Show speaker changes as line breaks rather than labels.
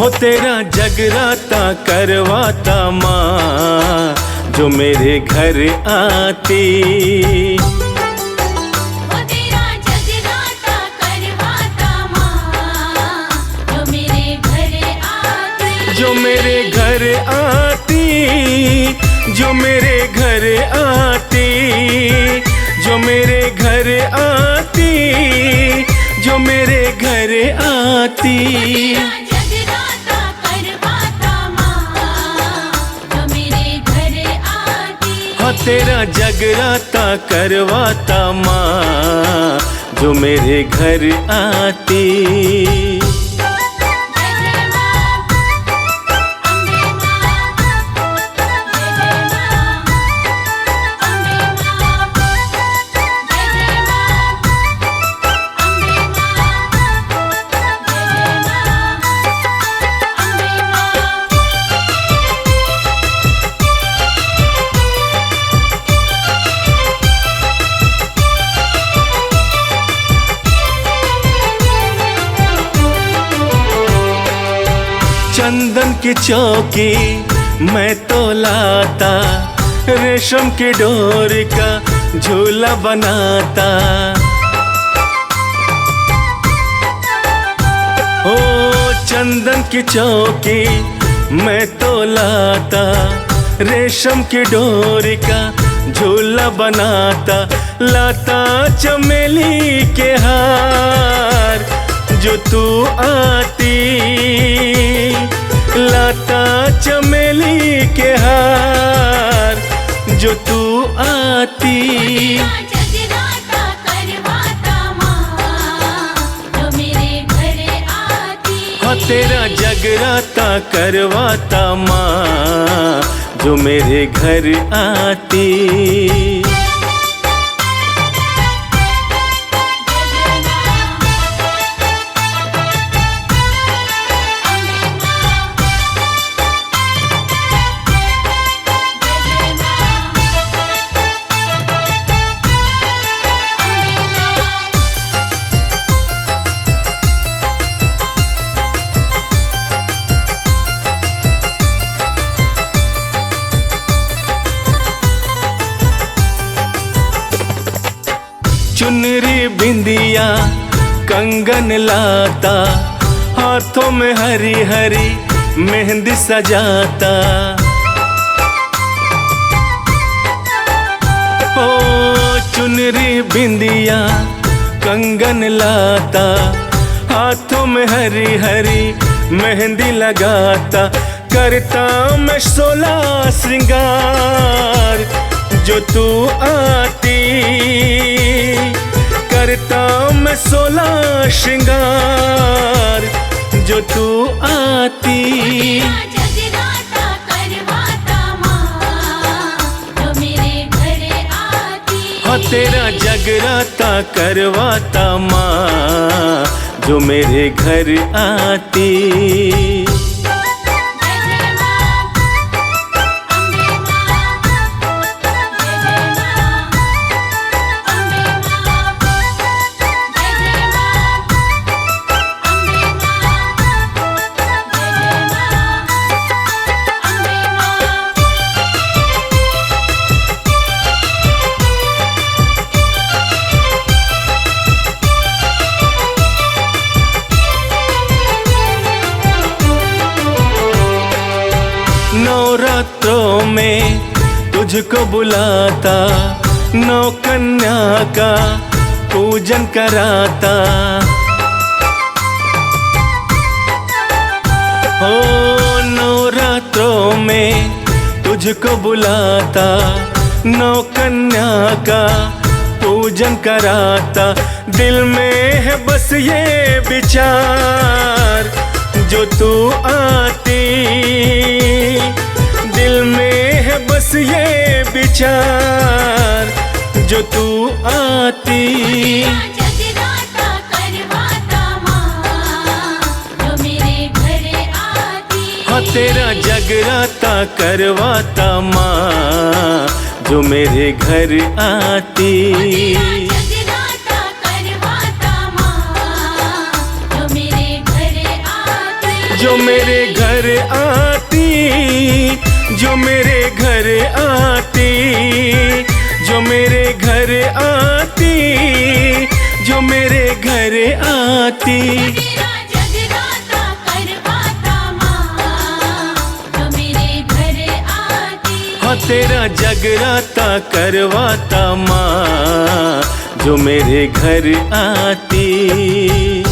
हो तेरा जगराता करवाता माँ, जो मेरे घर आती।
हो तेरा जगराता करवाता माँ, जो मेरे घर आती।
जो मेरे घर आती, जो मेरे घर आती, जो मेरे घर आती, जो मेरे घर आती।
जगराता करवाता माँ, जो मेरे घर आती।
हाँ तेरा जगराता करवाता माँ, जो मेरे घर आती। चंदन की चौकी मैं तो लाता, रेशम की डोर का झूला बनाता। ओ चंदन की चौकी मैं तो लाता, रेशम की डोर का झूला बनाता। लाता चमेली के हार, जो तू आती। लाता चमेली के हार, जो तू आती।
जगराता करवाता माँ, जो मेरे घर आती।
हाँ तेरा जगराता करवाता माँ, जो मेरे घर आती। चुनरी बिंदिया कंगन लाता, हाथों में हरी हरी मेहंदी सजाता। ओ चुनरी बिंदिया कंगन लाता, हाथों में हरी हरी मेहंदी लगाता। करता मैं 16 श्रृंगार, जो तू आती। करता मैं 16 श्रृंगार, जो तू आती।
जगराता करवाता माँ, जो मेरे घर आती।
हाँ तेरा जगराता करवाता माँ, जो मेरे घर आती। नवरात्रों में तुझको बुलाता, नौ कन्या का पूजन कराता। ओ नवरात्रों में तुझको बुलाता, नौ कन्या का पूजन कराता। दिल में है बस ये विचार, जो तू आती। दिल में है बस ये विचार, जो तू आती।
जगराता करवाता माँ, जो मेरे घर आती।
हाँ तेरा जगराता करवाता माँ, जो मेरे घर आती।
जगराता करवाता माँ, जो मेरे घर आती।
जो जो मेरे घर आती, जो मेरे घर आती, जो मेरे घर आती, जो मेरे घर आती।
तेरा जगराता करवाता माँ, जो मेरे घर आती।
हाँ तेरा जगराता करवाता माँ, जो मेरे घर आती।